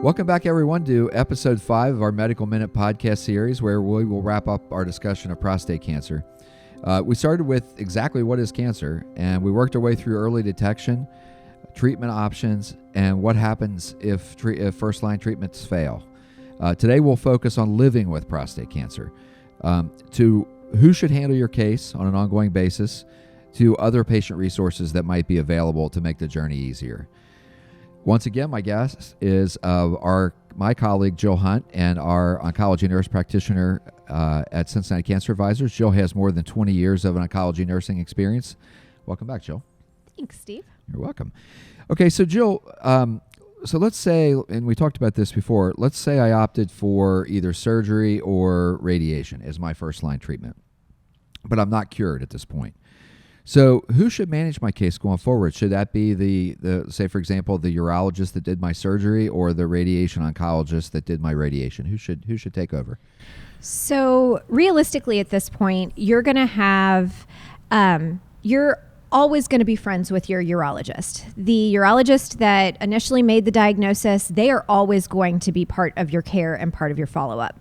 Welcome back, everyone, to episode 5 of our Medical Minute podcast series, where we will wrap up our discussion of prostate cancer. We started with exactly what is cancer, and we worked our way through early detection, treatment options, and what happens if first-line treatments fail. Today, we'll focus on living with prostate cancer, to who should handle your case on an ongoing basis, to other patient resources that might be available to make the journey easier. Once again, my guest is my colleague, Jill Hunt, and our oncology nurse practitioner at Cincinnati Cancer Advisors. Jill has more than 20 years of an oncology nursing experience. Welcome back, Jill. Thanks, Steve. You're welcome. Okay, so Jill, so let's say, and we talked about this before, let's say I opted for either surgery or radiation as my first-line treatment, but I'm not cured at this point. So who should manage my case going forward? Should that be the say, for example, the urologist that did my surgery or the radiation oncologist that did my radiation? Who should take over? So realistically at this point, you're going to have, you're always going to be friends with your urologist. The urologist that initially made the diagnosis, they are always going to be part of your care and part of your follow-up.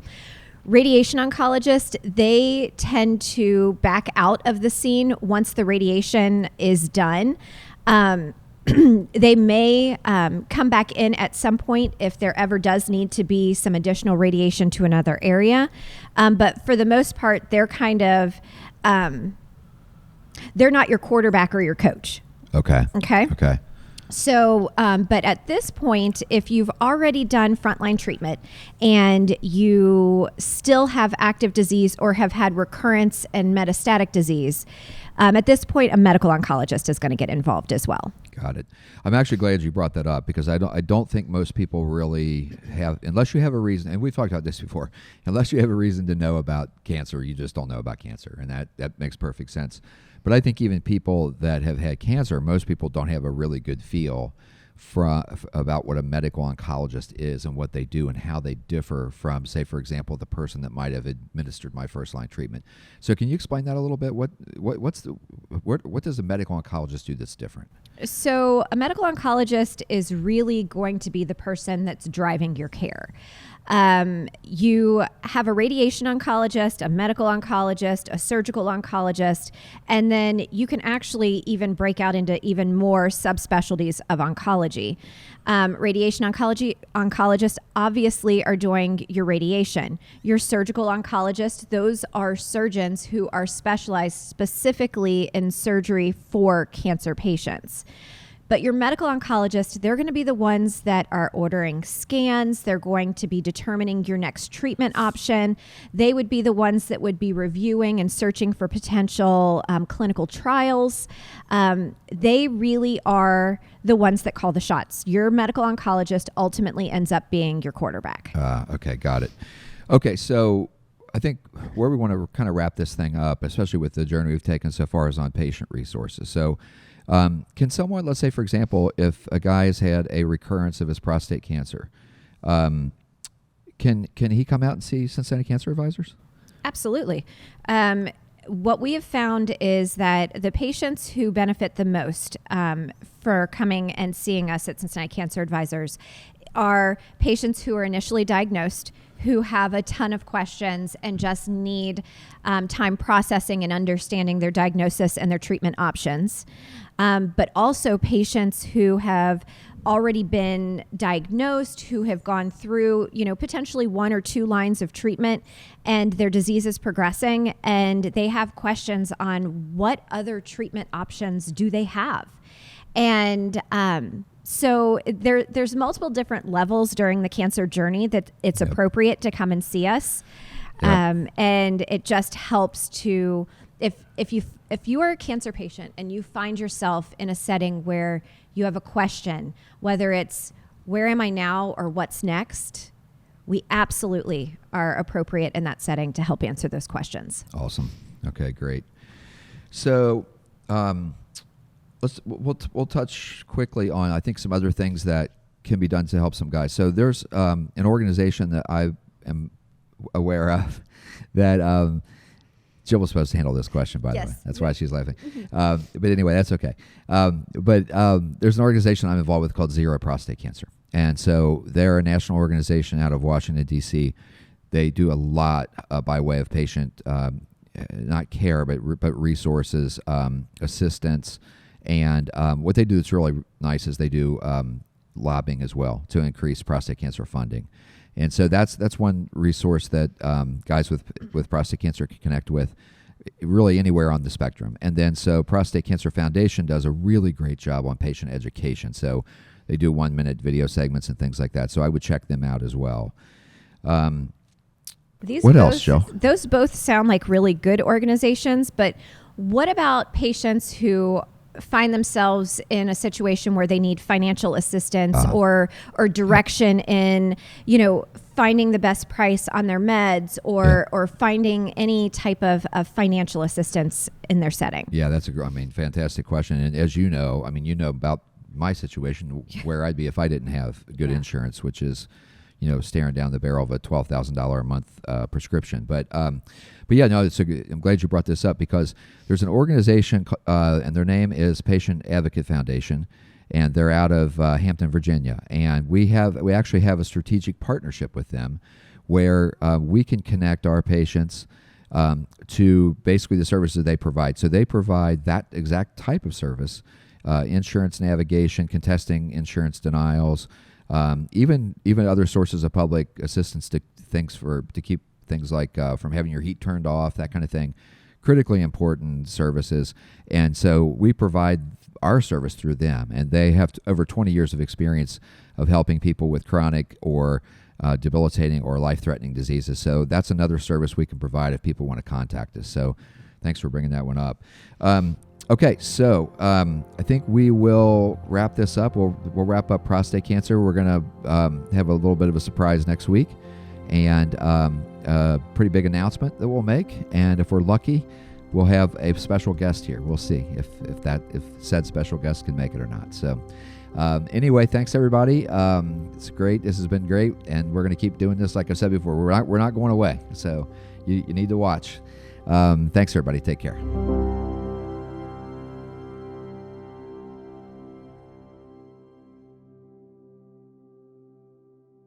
Radiation oncologists, they tend to back out of the scene once the radiation is done. They may come back in at some point if there ever does need to be some additional radiation to another area. But for the most part, they're kind of, they're not your quarterback or your coach. Okay. So, but at this point, if you've already done frontline treatment and you still have active disease or have had recurrence and metastatic disease, at this point, a medical oncologist is going to get involved as well. Got it. I'm actually glad you brought that up because I don't think most people really have, unless you have a reason, and we've talked about this before, unless you have a reason to know about cancer, you just don't know about cancer, and that makes perfect sense. But I think even people that have had cancer, most people don't have a really good feel about what a medical oncologist is and what they do and how they differ from, say, for example, the person that might have administered my first-line treatment. So can you explain that a little bit? What does a medical oncologist do that's different? So a medical oncologist is really going to be the person that's driving your care. You have a radiation oncologist, a medical oncologist, a surgical oncologist, and then you can actually even break out into even more subspecialties of oncology. Radiation oncologists obviously are doing your radiation. Your surgical oncologist, those are surgeons who are specialized specifically in surgery for cancer patients. But your medical oncologist, they're going to be the ones that are ordering scans. They're going to be determining your next treatment option. They would be the ones that would be reviewing and searching for potential clinical trials. They really are the ones that call the shots. Your medical oncologist ultimately ends up being your quarterback. Okay, got it. Okay, so I think where we want to kind of wrap this thing up, especially with the journey we've taken so far, is on patient resources. So can someone, let's say, for example, if a guy has had a recurrence of his prostate cancer, can he come out and see Cincinnati Cancer Advisors? Absolutely. What we have found is that the patients who benefit the most for coming and seeing us at Cincinnati Cancer Advisors are patients who are initially diagnosed, who have a ton of questions and just need time processing and understanding their diagnosis and their treatment options. But also patients who have already been diagnosed, who have gone through, potentially 1 or 2 lines of treatment and their disease is progressing and they have questions on what other treatment options do they have. And so there's multiple different levels during the cancer journey that it's appropriate to come and see us. And it just helps to, if you are a cancer patient and you find yourself in a setting where you have a question, whether it's where am I now or what's next, we absolutely are appropriate in that setting to help answer those questions. Awesome. Okay, great. So we'll touch quickly on, I think, some other things that can be done to help some guys. So there's an organization that I am aware of that Jill was supposed to handle this question, by the way. That's why she's laughing. But anyway, that's okay. But there's an organization I'm involved with called Zero Prostate Cancer. And so they're a national organization out of Washington, D.C. They do a lot by way of patient, not care, but resources, assistance. And what they do that's really nice is they do lobbying as well to increase prostate cancer funding. And so that's one resource that guys with prostate cancer can connect with really anywhere on the spectrum. And then so Prostate Cancer Foundation does a really great job on patient education. So they do 1-minute video segments and things like that. So I would check them out as well. What else, Jill? Those both sound like really good organizations, but what about patients who find themselves in a situation where they need financial assistance or direction in, finding the best price on their meds or finding any type of financial assistance in their setting? Yeah, that's fantastic question. And as you know about my situation where I'd be if I didn't have good insurance, which is, staring down the barrel of a $12,000 a month prescription. But yeah, no, I'm glad you brought this up because there's an organization and their name is Patient Advocate Foundation, and they're out of Hampton, Virginia. And we actually have a strategic partnership with them where we can connect our patients to basically the services they provide. So they provide that exact type of service, insurance navigation, contesting insurance denials, even other sources of public assistance to keep things like from having your heat turned off, that kind of thing, critically important services. And so we provide our service through them, and they have over 20 years of experience of helping people with chronic or debilitating or life-threatening diseases. So that's another service we can provide if people want to contact us. So thanks for bringing that one up. Okay, so I think we will wrap this up. We'll wrap up prostate cancer. We're going to have a little bit of a surprise next week, and a pretty big announcement that we'll make. And if we're lucky, we'll have a special guest here. We'll see if said special guest can make it or not. So anyway, thanks everybody. It's great. This has been great, and we're going to keep doing this. Like I said before, we're not going away. So you need to watch. Thanks everybody. Take care.